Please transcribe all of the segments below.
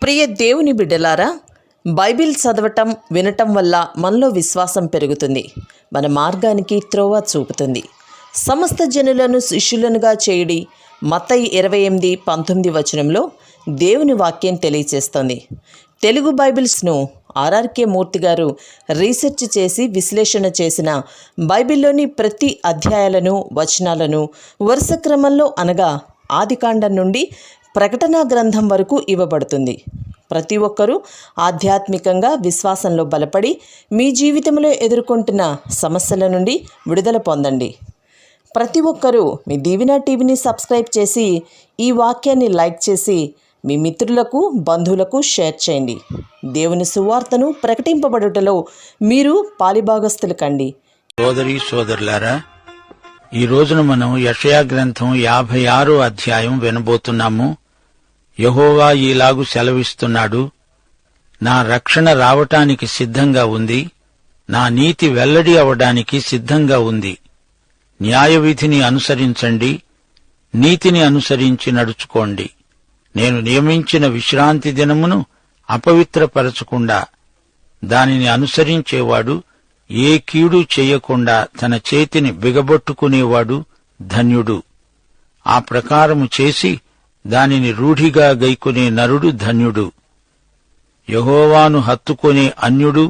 ప్రియ దేవుని బిడ్డలారా, బైబిల్ చదవటం వినటం వల్ల మనలో విశ్వాసం పెరుగుతుంది. మన మార్గానికి త్రోవ చూపుతుంది. సమస్త జనులను శిష్యులనుగా చేయుడి మత్తయి 28:19 వచనంలో దేవుని వాక్యం తెలియచేస్తోంది. తెలుగు బైబిల్స్ను ఆర్ఆర్కే మూర్తి గారు రీసెర్చ్ చేసి విశ్లేషణ చేసిన బైబిల్లోని ప్రతి అధ్యాయాలను వచనాలను వరుస క్రమంలో అనగా ఆదికాండం నుండి ప్రకటనా గ్రంథం వరకు ఇవ్వబడుతుంది. ప్రతి ఒక్కరూ ఆధ్యాత్మికంగా విశ్వాసంలో బలపడి మీ జీవితంలో ఎదుర్కొంటున్న సమస్యల నుండి విడుదల పొందండి. ప్రతి ఒక్కరూ మీ దీవెన టీవీని సబ్స్క్రైబ్ చేసి ఈ వాక్యాన్ని లైక్ చేసి మీ మిత్రులకు బంధువులకు షేర్ చేయండి. దేవుని సువార్తను ప్రకటింపబడుటలో మీరు పాలిభాగస్తులు కండి. సోదరి సోదరులారా, ఈ రోజున మనం యెషయా గ్రంథం 56వ అధ్యాయం వినబోతున్నాము. యెహోవా ఈలాగు సెలవిస్తున్నాడు: నా రక్షణ రావటానికి సిద్ధంగా ఉంది, నా నీతి వెల్లడి అవడానికి సిద్ధంగా ఉంది. న్యాయవిధిని అనుసరించండి, నీతిని అనుసరించి నడుచుకోండి. నేను నియమించిన విశ్రాంతి దినమును అపవిత్రపరచకుండా దానిని అనుసరించేవాడు, ఏ కీడు చేయకుండా తన చేతిని బిగబొట్టుకునేవాడు ధన్యుడు. ఆ ప్రకారము చేసి దానిని రూఢిగా గైకొనే నరుడు ధన్యుడు. యెహోవాను హత్తుకొనే అన్యుడు,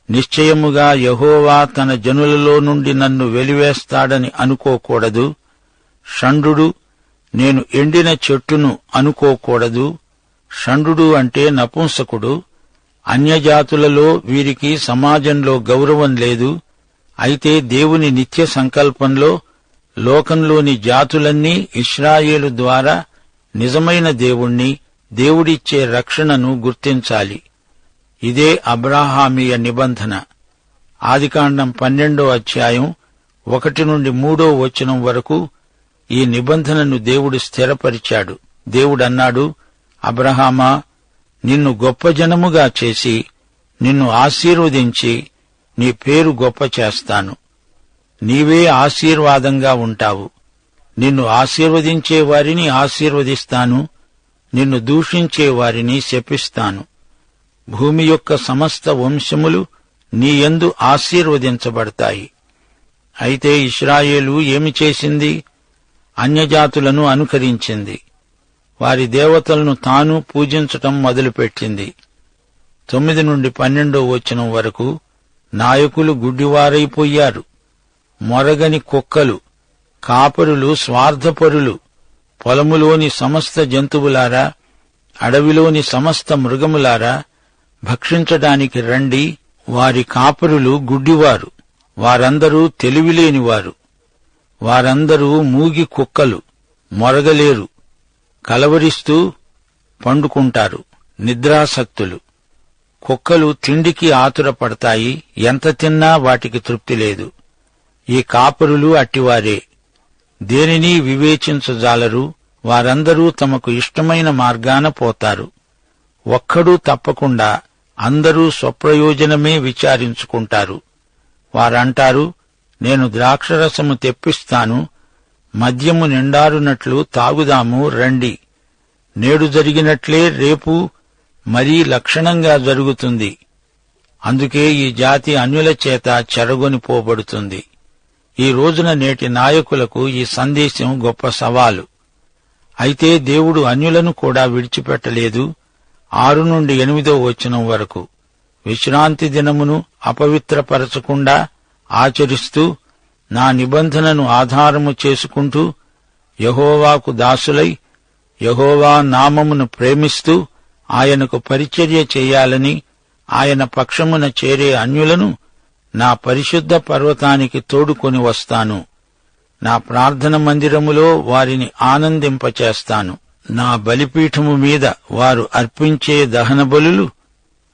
నిశ్చయముగా యెహోవా తన జనులలో నుండి నన్ను వెలివేస్తాడని అనుకోకూడదు. షండు, నేను ఎండిన చెట్టును అనుకోకూడదు. షండు అంటే నపుంసకుడు. అన్యజాతులలో వీరికి సమాజంలో గౌరవం లేదు. అయితే దేవుని నిత్య సంకల్పంలో లోకంలోని జాతులన్నీ ఇశ్రాయేలు ద్వారా నిజమైన దేవుణ్ణి, దేవుడిచ్చే రక్షణను గుర్తించాలి. ఇదే అబ్రాహామీయ నిబంధన. ఆదికాండం 12వ అధ్యాయం 1 నుండి 3వ వచనం వరకు ఈ నిబంధనను దేవుడు స్థిరపరిచాడు. దేవుడన్నాడు: అబ్రహామా, నిన్ను గొప్ప జనముగా చేసి నిన్ను ఆశీర్వదించి నీ పేరు గొప్ప చేస్తాను. నీవే ఆశీర్వాదంగా ఉంటావు. నిన్ను ఆశీర్వదించే వారిని ఆశీర్వదిస్తాను, నిన్ను దూషించే వారిని శపిస్తాను. భూమి యొక్క సమస్త వంశములు నీ యందు ఆశీర్వదించబడతాయి. అయితే ఇశ్రాయేలు ఏమి చేసింది? అన్యజాతులను అనుకరించింది. వారి దేవతలను తాను పూజించటం మొదలుపెట్టింది. 9 నుండి 12వ వచనం వరకు నాయకులు గుడ్డివారైపోయారు. మొరగని కుక్కలు, కాపరులు స్వార్థపరులు. పొలములోని సమస్త జంతువులారా, అడవిలోని సమస్త మృగములారా, భక్షించడానికి రండి. వారి కాపరులు గుడ్డివారు, వారందరూ తెలివిలేనివారు. వారందరూ మూగి కుక్కలు, మొరగలేరు, కలవరిస్తూ పండుకుంటారు, నిద్రాసక్తులు. కుక్కలు తిండికి ఆతురపడతాయి, ఎంత తిన్నా వాటికి తృప్తి లేదు. ఈ కాపరులు అట్టివారే, దేనిని వివేచించజాలరు. వారందరూ తమకు ఇష్టమైన మార్గాన పోతారు. ఒక్కడూ తప్పకుండా అందరూ స్వప్రయోజనమే విచారించుకుంటారు. వారంటారు: నేను ద్రాక్షరసము తెప్పిస్తాను, మద్యము నిండారునట్లు తాగుదాము రండి. నేడు జరిగినట్లే రేపు మరీ లక్షణంగా జరుగుతుంది. అందుకే ఈ జాతి అన్యుల చేత చెరగొనిపోబడుతుంది. ఈ రోజున నేటి నాయకులకు ఈ సందేశం గొప్ప సవాలు. అయితే దేవుడు అన్యులను కూడా విడిచిపెట్టలేదు. 6 నుండి 8వ వచనం వరకు విశ్రాంతి దినమును అపవిత్రపరచకుండా ఆచరిస్తూ, నా నిబంధనను ఆధారము చేసుకుంటూ, యెహోవాకు దాసులై యెహోవా నామమును ప్రేమిస్తూ ఆయనకు పరిచర్య చేయాలని ఆయన పక్షమున చేరే అన్యులను నా పరిశుద్ధ పర్వతానికి తోడుకొని వస్తాను. నా ప్రార్థన మందిరములో వారిని ఆనందింపచేస్తాను. నా బలిపీఠము మీద వారు అర్పించే దహన బలులు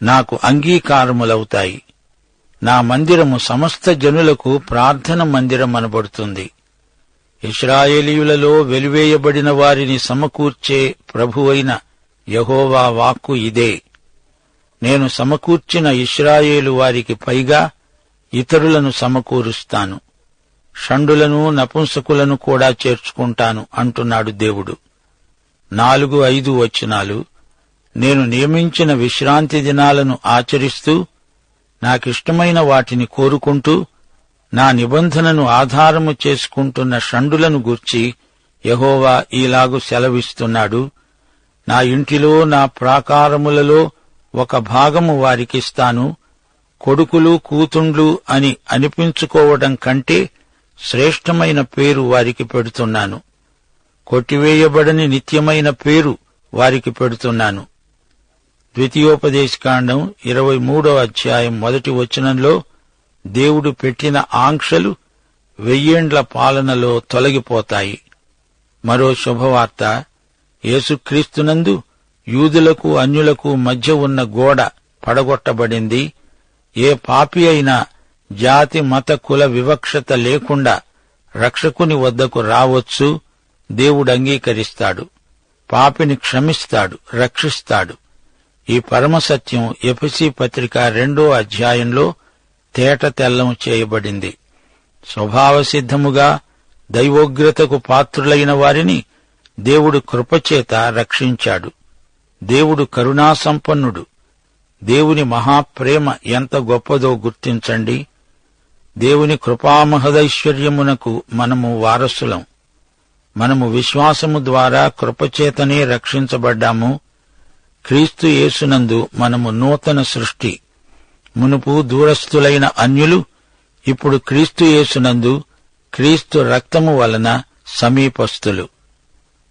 నాకు అంగీకారములవుతాయి. నా మందిరము సమస్త జనులకు ప్రార్థన మందిరమనబడుతుంది. ఇశ్రాయేలీయులలో వెలివేయబడిన వారిని సమకూర్చే ప్రభువైన యెహోవా వాక్కు ఇదే: నేను సమకూర్చిన ఇశ్రాయేలు వారికి పైగా ఇతరులను సమకూరుస్తాను, షండులను నపుంసకులను కూడా చేర్చుకుంటాను అంటున్నాడు దేవుడు. 4-5 వచనాలు. నేను నియమించిన విశ్రాంతి దినాలను ఆచరిస్తూ నాకిష్టమైన వాటిని కోరుకుంటూ నా నిబంధనను ఆధారము చేసుకుంటున్న షండులను గూర్చి యెహోవా ఈలాగు సెలవిస్తున్నాడు. నా ఇంటిలో నా ప్రాకారములలో ఒక భాగము వారికిస్తాను. కొడుకులు కూతుండ్లు అని అనిపించుకోవడం కంటే శ్రేష్టమైన పేరు వారికి పెడుతున్నాను. కొట్టివేయబడని నిత్యమైన పేరు వారికి పెడుతున్నాను. ద్వితీయోపదేశకాండం 23వ అధ్యాయం 1వ వచనంలో దేవుడు పెట్టిన ఆంక్షలు 1000 ఏండ్ల పాలనలో తొలగిపోతాయి. మరో శుభవార్త, యేసుక్రీస్తునందు యూదులకు అన్యులకు మధ్య ఉన్న గోడ పడగొట్టబడింది. ఏ పాపి అయినా జాతి మత కుల వివక్షత లేకుండా రక్షకుని వద్దకు రావచ్చు. దేవుడు అంగీకరిస్తాడు, పాపిని క్షమిస్తాడు, రక్షిస్తాడు. ఈ పరమసత్యం ఎఫెసీ పత్రిక 2వ అధ్యాయంలో తేట తెల్లం చేయబడింది. స్వభావసిద్ధముగా దైవోగ్రతకు పాత్రులైన వారిని దేవుడు కృపచేత రక్షించాడు. దేవుడు కరుణాసంపన్నుడు. దేవుని మహాప్రేమ ఎంత గొప్పదో గుర్తించండి. దేవుని కృపామహదైశ్వర్యమునకు మనము వారసులం. మనము విశ్వాసము ద్వారా కృపచేతనే రక్షించబడ్డాము. క్రీస్తు యేసునందు మనము నూతన సృష్టి. మునుపు దూరస్థులైన అన్యులు ఇప్పుడు క్రీస్తు యేసునందు క్రీస్తు రక్తము వలన సమీపస్థులు.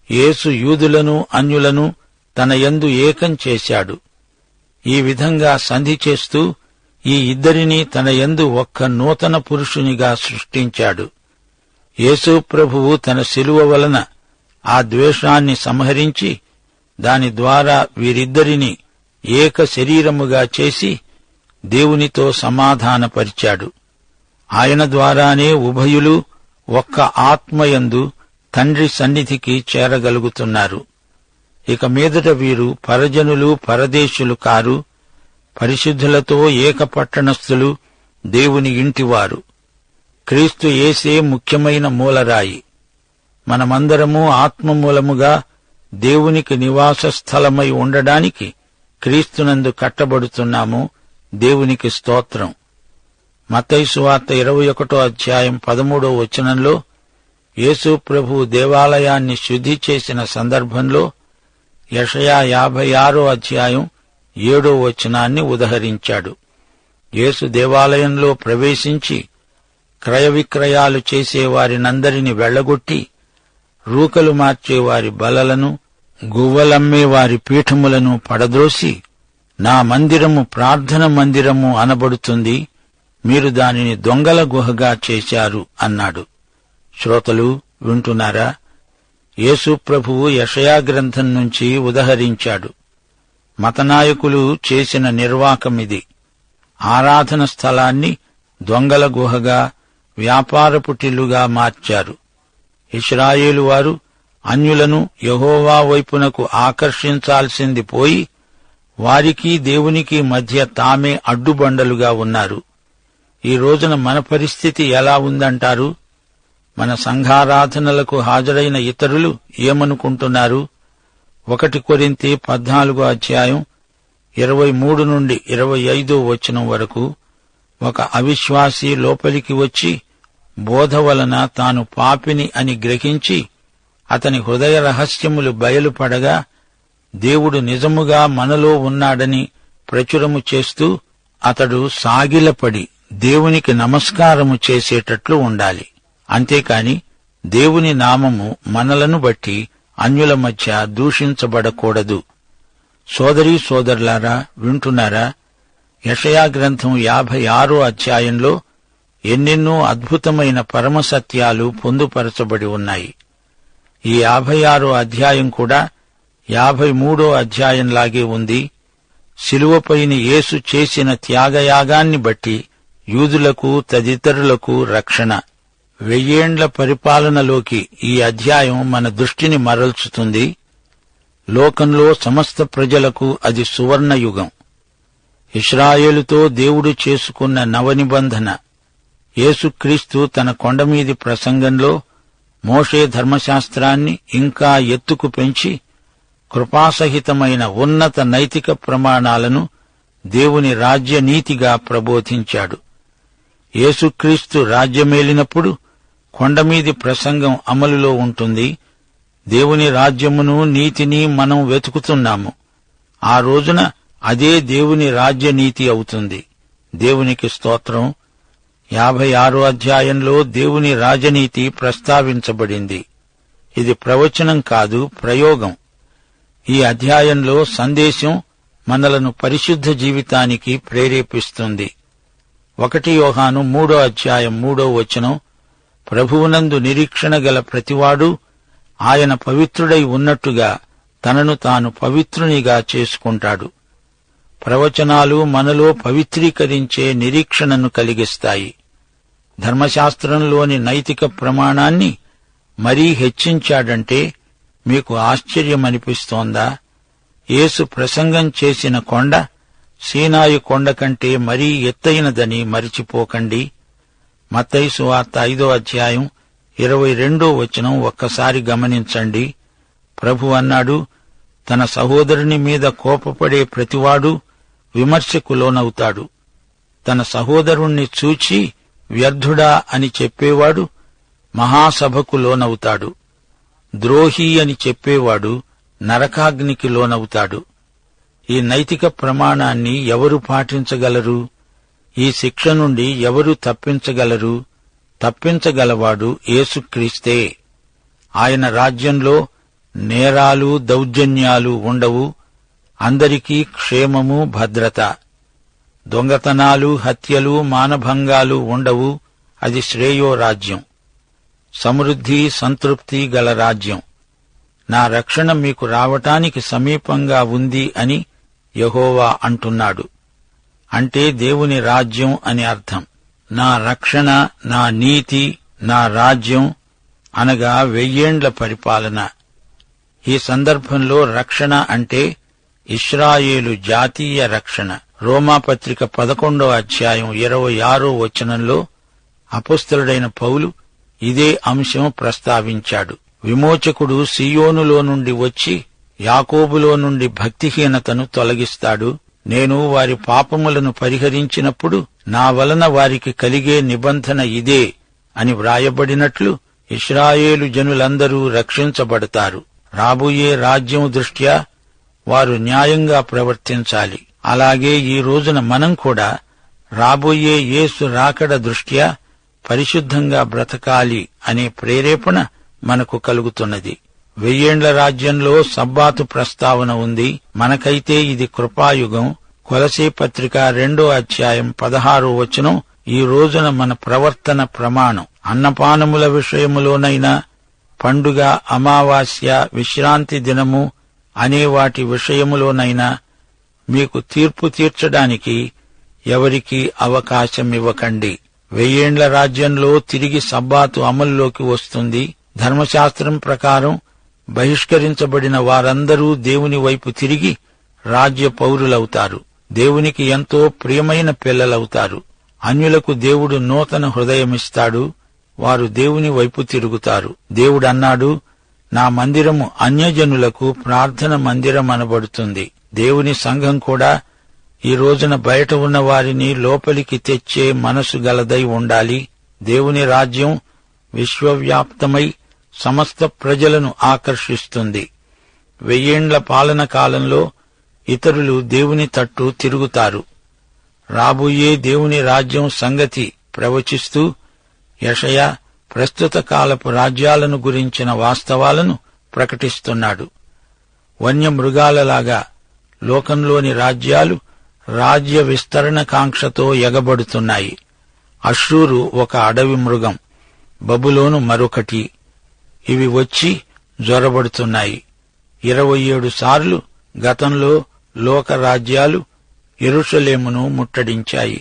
యేసు యూదులను అన్యులను తన యందు ఏకం చేశాడు. ఈ విధంగా సంధి చేస్తూ ఈ ఇద్దరినీ తన యందు ఒక్క నూతన పురుషునిగా సృష్టించాడు. యేసు ప్రభువు తన శిలువ వలన ఆ ద్వేషాన్ని సంహరించి దాని ద్వారా వీరిద్దరిని ఏక శరీరముగా చేసి దేవునితో సమాధానపరిచాడు. ఆయన ద్వారానే ఉభయులు ఒక్క ఆత్మయందు తండ్రి సన్నిధికి చేరగలుగుతున్నారు. ఇక మీదట వీరు పరజనులు, పరదేశులు కారు, పరిశుద్ధులతో ఏకపట్టణస్థులు, దేవుని ఇంటివారు. క్రీస్తు యేసే ముఖ్యమైన మూలరాయి. మనమందరము ఆత్మమూలముగా దేవునికి నివాస స్థలమై ఉండడానికి క్రీస్తునందు కట్టబడుతున్నాము. దేవునికి స్తోత్రం. మత్తయి సువార్త 21వ అధ్యాయం 13వ వచనంలో యేసు ప్రభువు దేవాలయాన్ని శుద్ధి చేసిన సందర్భంలో యెషయా 56వ అధ్యాయం 7వ వచనాన్ని ఉదహరించాడు. యేసు దేవాలయంలో ప్రవేశించి క్రయ విక్రయాలు చేసేవారినందరిని వెళ్లగొట్టి రూకలు మార్చేవారి బలలను, గువ్వలమ్మే వారి పీఠములను పడద్రోసి, నా మందిరము ప్రార్థన మందిరము అనబడుతుంది, మీరు దానిని దొంగల గుహగా చేశారు అన్నాడు. శ్రోతలు వింటున్నారా? యేసు ప్రభువు యెషయా గ్రంథం నుంచి ఉదహరించాడు. మతనాయకులు చేసిన నిర్వాకమిది. ఆరాధన స్థలాన్ని దొంగల గుహగా, వ్యాపారపు టిల్లుగా మార్చారు. ఇశ్రాయేలు వారు అన్యులను యెహోవా వైపునకు ఆకర్షించాల్సింది పోయి వారికి దేవునికి మధ్య తామే అడ్డుబండలుగా ఉన్నారు. ఈ రోజున మన పరిస్థితి ఎలా ఉందంటారు? మన సంఘారాధనలకు హాజరైన ఇతరులు ఏమనుకుంటున్నారు? 1 కొరింథీ 14వ అధ్యాయం 23 నుండి 25వ వచనం వరకు ఒక అవిశ్వాసి లోపలికి వచ్చి బోధ వలన తాను పాపిని అని గ్రహించి అతని హృదయ రహస్యములు బయలుపడగా దేవుడు నిజముగా మనలో ఉన్నాడని ప్రచురము చేస్తూ అతడు సాగిలపడి దేవునికి నమస్కారము చేసేటట్లు ఉండాలి. అంతేకాని దేవుని నామము మనలను బట్టి అన్యుల మధ్య దూషించబడకూడదు. సోదరీ సోదరులారా, వింటున్నారా? యెషయా గ్రంథం 56వ అధ్యాయంలో ఎన్నెన్నో అద్భుతమైన పరమసత్యాలు పొందుపరచబడి ఉన్నాయి. ఈ 56వ అధ్యాయం కూడా 53వ అధ్యాయంలాగే ఉంది. శిలువపైని యేసు చేసిన త్యాగయాగాన్ని బట్టి యూదులకు తదితరులకు రక్షణ. 1000 ఏండ్ల పరిపాలనలోకి ఈ అధ్యాయం మన దృష్టిని మరల్చుతుంది. లోకంలో సమస్త ప్రజలకు అది సువర్ణయుగం. ఇశ్రాయేలుతో దేవుడు చేసుకున్న నవనిబంధన. యేసుక్రీస్తు తన కొండమీది ప్రసంగంలో మోషే ధర్మశాస్త్రాన్ని ఇంకా ఎత్తుకు పెంచి కృపాసహితమైన ఉన్నత నైతిక ప్రమాణాలను దేవుని రాజ్యనీతిగా ప్రబోధించాడు. యేసుక్రీస్తు రాజ్యమేలినప్పుడు కొండమీది ప్రసంగం అమలులో ఉంటుంది. దేవుని రాజ్యమును నీతిని మనం వెతుకుతున్నాము. ఆ రోజున అదే దేవుని రాజ్యనీతి అవుతుంది. దేవునికి స్తోత్రం. 56వ అధ్యాయంలో దేవుని రాజనీతి ప్రస్తావించబడింది. ఇది ప్రవచనం కాదు, ప్రయోగం. ఈ అధ్యాయంలో సందేశం మనలను పరిశుద్ధ జీవితానికి ప్రేరేపిస్తుంది. 1 యోహాను 3వ అధ్యాయం 3వ వచనం, ప్రభువునందు నిరీక్షణ గల ప్రతివాడు ఆయన పవిత్రుడై ఉన్నట్టుగా తనను తాను పవిత్రునిగా చేసుకుంటాడు. ప్రవచనాలు మనలో పవిత్రీకరించే నిరీక్షణను కలిగిస్తాయి. ధర్మశాస్త్రంలోని నైతిక ప్రమాణాన్ని మరీ హెచ్చించాడంటే మీకు ఆశ్చర్యమనిపిస్తోందా? యేసు ప్రసంగం చేసిన కొండ సీనాయి కొండ కంటే మరీ ఎత్తైనదని మరిచిపోకండి. మత్తయి సువార్త 5వ అధ్యాయం 22వ వచనం ఒక్కసారి గమనించండి. ప్రభు అన్నాడు, తన సహోదరుని మీద కోపపడే ప్రతివాడు విమర్శకు లోనవుతాడు. తన సహోదరుణ్ణి చూచి వ్యర్థుడా అని చెప్పేవాడు మహాసభకు లోనవుతాడు. ద్రోహి అని చెప్పేవాడు నరకాగ్నికి లోనవుతాడు. ఈ నైతిక ప్రమాణాన్ని ఎవరు పాటించగలరు? ఈ శిక్ష నుండి ఎవరు తప్పించగలరు? తప్పించగలవాడు యేసుక్రీస్తే. ఆయన రాజ్యంలో నేరాలు, దౌర్జన్యాలు ఉండవు. అందరికీ క్షేమము, భద్రత. దొంగతనాలు, హత్యలు, మానభంగాలు ఉండవు. అది శ్రేయో రాజ్యం. సమృద్ధి, సంతృప్తి గల రాజ్యం. నా రక్షణ మీకు రావటానికి సమీపంగా ఉంది అని యెహోవా అంటున్నాడు. అంటే దేవుని రాజ్యం అని అర్థం. నా రక్షణ, నా నీతి, నా రాజ్యం అనగా 1000 ఏండ్ల పరిపాలన. ఈ సందర్భంలో రక్షణ అంటే ఇశ్రాయేలు జాతీయ రక్షణ. రోమాపత్రిక 11వ అధ్యాయం 26వ వచనంలో అపొస్తలుడైన పౌలు ఇదే అంశం ప్రస్తావించాడు. విమోచకుడు సీయోనులో నుండి వచ్చి యాకోబులో నుండి భక్తిహీనతను తొలగిస్తాడు. నేను వారి పాపములను పరిహరించినప్పుడు నా వలన వారికి కలిగే నిబంధన ఇదే అని వ్రాయబడినట్లు ఇశ్రాయేలు జనులందరూ రక్షించబడతారు. రాబోయే రాజ్యం దృష్ట్యా వారు న్యాయంగా ప్రవర్తించాలి. అలాగే ఈ రోజున మనం కూడా రాబోయే యేసు రాకడ దృష్ట్యా పరిశుద్ధంగా బ్రతకాలి అనే ప్రేరేపణ మనకు కలుగుతున్నది. 1000 ఏండ్ల రాజ్యంలో సబ్బాతు ప్రస్తావన ఉంది. మనకైతే ఇది కృపాయుగం. కొలసీ పత్రిక 2వ అధ్యాయం 16వ వచనం ఈ రోజున మన ప్రవర్తన ప్రమాణం. అన్నపానముల విషయములోనైనా, పండుగ, అమావాస్య, విశ్రాంతి దినము అనే వాటి విషయములోనైనా మీకు తీర్పు తీర్చడానికి ఎవరికీ అవకాశమివ్వకండి. 1000 ఏండ్ల రాజ్యంలో తిరిగి సబ్బాతు అమల్లోకి వస్తుంది. ధర్మశాస్త్రం ప్రకారం బహిష్కరించబడిన వారందరూ దేవుని వైపు తిరిగి రాజ్య పౌరులవుతారు. దేవునికి ఎంతో ప్రియమైన పిల్లలవుతారు. అన్యులకు దేవుడు నూతన హృదయమిస్తాడు. వారు దేవుని వైపు తిరుగుతారు. దేవుడన్నాడు, నా మందిరము అన్యజనులకు ప్రార్థన మందిరం అనబడుతుంది. దేవుని సంఘం కూడా ఈ రోజున బయట ఉన్న వారిని లోపలికి తెచ్చే మనసు గలదై ఉండాలి. దేవుని రాజ్యం విశ్వవ్యాప్తమై సమస్త ప్రజలను ఆకర్షిస్తుంది. 1000 ఏండ్ల పాలన కాలంలో ఇతరులు దేవుని తట్టు తిరుగుతారు. రాబోయే దేవుని రాజ్యం సంగతి ప్రవచిస్తూ యెషయా ప్రస్తుత కాలపు రాజ్యాలను గురించిన వాస్తవాలను ప్రకటిస్తున్నాడు. వన్యమృగాలలాగా లోకంలోని రాజ్యాలు రాజ్య విస్తరణ కాంక్షతో ఎగబడుతున్నాయి. అష్షూరు ఒక అడవి మృగం, బబులోను మరొకటి. ఇవి వచ్చి జొరబడుతున్నాయి. 27 సార్లు గతంలో లోక రాజ్యాలు యెరూషలేమును ముట్టడించాయి.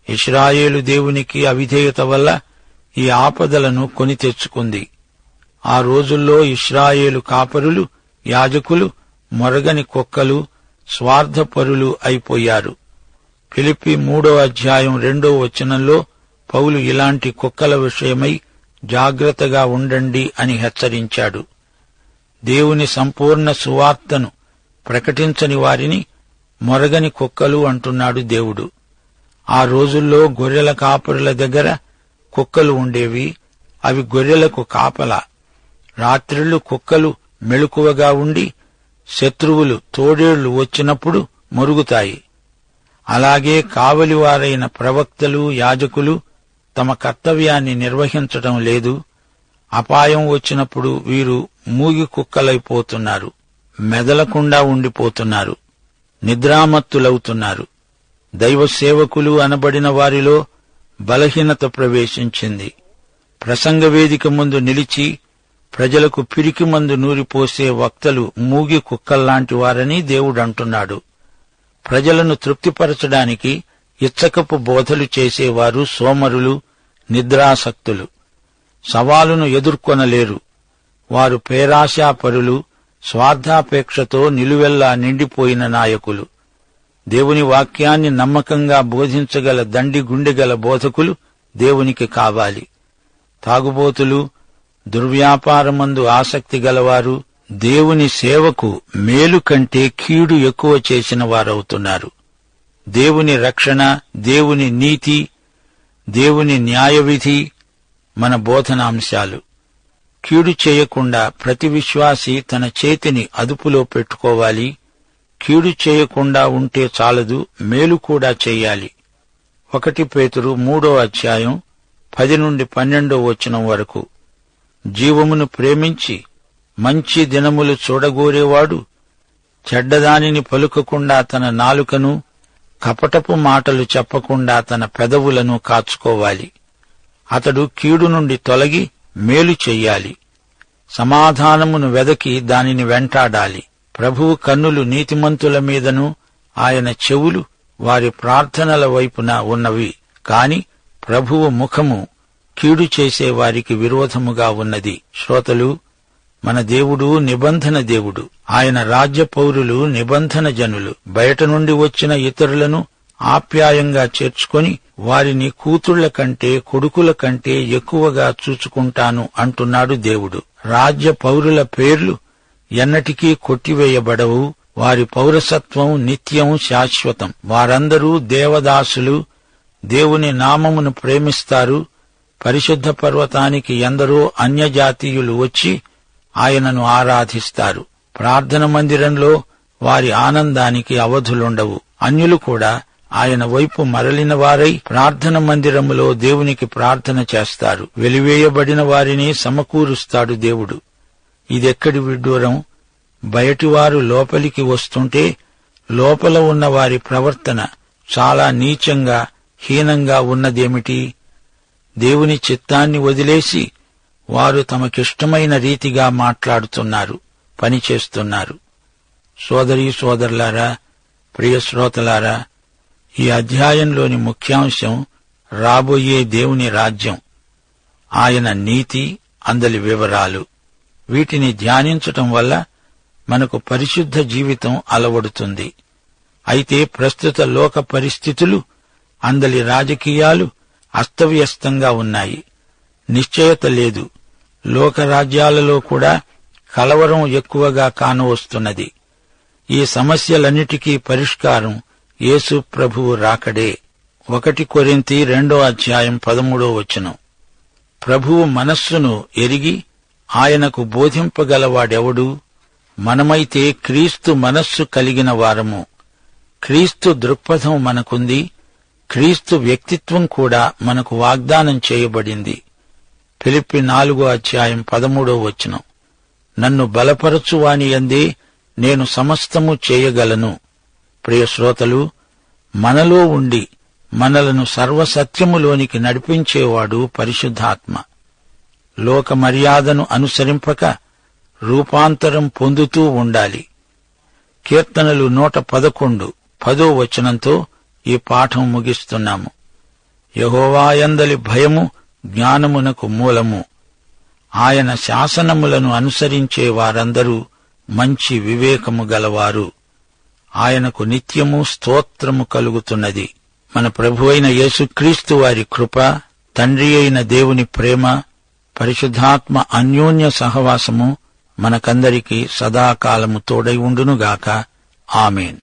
ఇశ్రాయేలు దేవునికి అవిధేయత వల్ల ఈ ఆపదలను కొని తెచ్చుకుంది. ఆ రోజుల్లో ఇశ్రాయేలు కాపరులు, యాజకులు మొరగని కుక్కలు, స్వార్థపరులు అయిపోయారు. ఫిలిప్పీ 3వ అధ్యాయం 2వ వచనంలో పౌలు ఇలాంటి కుక్కల విషయమై జాగ్రత్తగా ఉండండి అని హెచ్చరించాడు. దేవుని సంపూర్ణ సువార్తను ప్రకటించని వారిని మొరగని కుక్కలు అంటున్నాడు దేవుడు. ఆ రోజుల్లో గొర్రెల కాపరుల దగ్గర కుక్కలు ఉండేవి. అవి గొర్రెలకు కాపలా. రాత్రిళ్లు కుక్కలు మెలకువగా ఉండి శత్రువులు తోడేళ్లు వచ్చినప్పుడు మొరుగుతాయి. అలాగే కావలివారైన ప్రవక్తలు, యాజకులు తమ కర్తవ్యాన్ని నిర్వహించటం లేదు. అపాయం వచ్చినప్పుడు వీరు మూగి కుక్కలైపోతున్నారు, మెదలకుండా ఉండిపోతున్నారు, నిద్రామత్తులవుతున్నారు. దైవ సేవకులు అనబడిన వారిలో బలహీనత ప్రవేశించింది. ప్రసంగ వేదిక ముందు నిలిచి ప్రజలకు పిరికి మందు నూరిపోసే వక్తలు మూగి కుక్కల్లాంటి వారని దేవుడంటున్నాడు. ప్రజలను తృప్తిపరచడానికి ఇచ్చకపు బోధలు చేసేవారు సోమరులు, నిద్రాసక్తులు. సవాలును ఎదుర్కొనలేరు. వారు పేరాశాపరులు, స్వార్థాపేక్షతో నిలువెల్లా నిండిపోయిన నాయకులు. దేవుని వాక్యాన్ని నమ్మకంగా బోధించగల దండి గుండెగల బోధకులు దేవునికి కావాలి. తాగుబోతులు, దుర్వ్యాపారమందు ఆసక్తి గలవారు దేవుని సేవకు మేలు కంటే కీడు ఎక్కువ చేసిన వారవుతున్నారు. దేవుని రక్షణ, దేవుని నీతి, దేవుని న్యాయవిధి మన బోధనాంశాలు. కీడు చేయకుండా ప్రతి విశ్వాసి తన చేతిని అదుపులో పెట్టుకోవాలి. కీడు చేయకుండా ఉంటే చాలదు, మేలు కూడా చెయ్యాలి. 1 పేతురు 3:10-12 వరకు. జీవమును ప్రేమించి మంచి దినములు చూడగోరేవాడు చెడ్డదానిని పలుకకుండా తన నాలుకను, కపటపు మాటలు చెప్పకుండా తన పెదవులను కాచుకోవాలి. అతడు కీడు నుండి తొలగి మేలు చెయ్యాలి. సమాధానమును వెదకి దానిని వెంటాడాలి. ప్రభువు కన్నులు నీతిమంతుల మీదను, ఆయన చెవులు వారి ప్రార్థనల వైపున ఉన్నవి. కాని ప్రభువు ముఖము కీడు చేసే వారికి విరోధముగా ఉన్నది. శ్రోతలు, మన దేవుడు నిబంధన దేవుడు. ఆయన రాజ్య పౌరులు, నిబంధన జనులు. బయట నుండి వచ్చిన ఇతరులను ఆప్యాయంగా చేర్చుకొని వారిని కూతుళ్ల కంటే, కొడుకుల కంటే ఎక్కువగా చూచుకుంటాను అంటున్నాడు దేవుడు. రాజ్య పౌరుల పేర్లు ఎన్నటికీ కొట్టివేయబడవు. వారి పౌరసత్వం నిత్యం, శాశ్వతం. వారందరూ దేవదాసులు, దేవుని నామమును ప్రేమిస్తారు. పరిశుద్ధ పర్వతానికి ఎందరో అన్యజాతీయులు వచ్చి ఆయనను ఆరాధిస్తారు. ప్రార్థన మందిరంలో వారి ఆనందానికి అవధులుండవు. అన్యులు కూడా ఆయన వైపు మరలిన వారై ప్రార్థన మందిరములో దేవునికి ప్రార్థన చేస్తారు. వెలివేయబడిన వారిని సమకూరుస్తాడు దేవుడు. ఇదెక్కడి విడ్డూరం! బయటివారు లోపలికి వస్తుంటే లోపల ఉన్న వారి ప్రవర్తన చాలా నీచంగా, హీనంగా ఉన్నదేమిటి? దేవుని చిత్తాన్ని వదిలేసి వారు తమకిష్టమైన రీతిగా మాట్లాడుతున్నారు, పనిచేస్తున్నారు. సోదరీ సోదరులారా, ప్రియ శ్రోతలారా, ఈ అధ్యాయంలోని ముఖ్యాంశం రాబోయే దేవుని రాజ్యం, ఆయన నీతి, అందలి వివరాలు. వీటిని ధ్యానించటం వల్ల మనకు పరిశుద్ధ జీవితం అలవడుతుంది. అయితే ప్రస్తుత లోక పరిస్థితులు, అందలి రాజకీయాలు అస్తవ్యస్తంగా ఉన్నాయి. నిశ్చయత లేదు. లోకరాజ్యాలలో కూడా కలవరం ఎక్కువగా కానవస్తున్నది. ఈ సమస్యలన్నిటికీ పరిష్కారం యేసు ప్రభువు రాకడే. 1 కొరింథీ 2:13 ప్రభువు మనస్సును ఎరిగి ఆయనకు బోధింపగలవాడెవడు? మనమైతే క్రీస్తు మనస్సు కలిగిన వారము. క్రీస్తు దృక్పథం మనకుంది. క్రీస్తు వ్యక్తిత్వం కూడా మనకు వాగ్దానం చేయబడింది. ఫిలిప్పి 4:13 నన్ను బలపరచువాని యందే నేను సమస్తము చేయగలను. ప్రియ శ్రోతలు, మనలో ఉండి మనలను సర్వసత్యములోనికి నడిపించేవాడు పరిశుద్ధాత్మ. లోక మర్యాదను అనుసరింపక రూపాంతరం పొందుతూ ఉండాలి. కీర్తనలు 111:10 ఈ పాఠం ముగిస్తున్నాము. యెహోవాయందలి భయము జ్ఞానమునకు మూలము. ఆయన శాసనములను అనుసరించే వారందరూ మంచి వివేకము గలవారు. ఆయనకు నిత్యము స్తోత్రము కలుగుతున్నది. మన ప్రభువైన యేసుక్రీస్తు వారి కృప, తండ్రి అయిన దేవుని ప్రేమ, పరిశుద్ధాత్మ అన్యోన్య సహవాసము మనకందరికీ సదాకాలము తోడై ఉండునుగాక. ఆమేన్.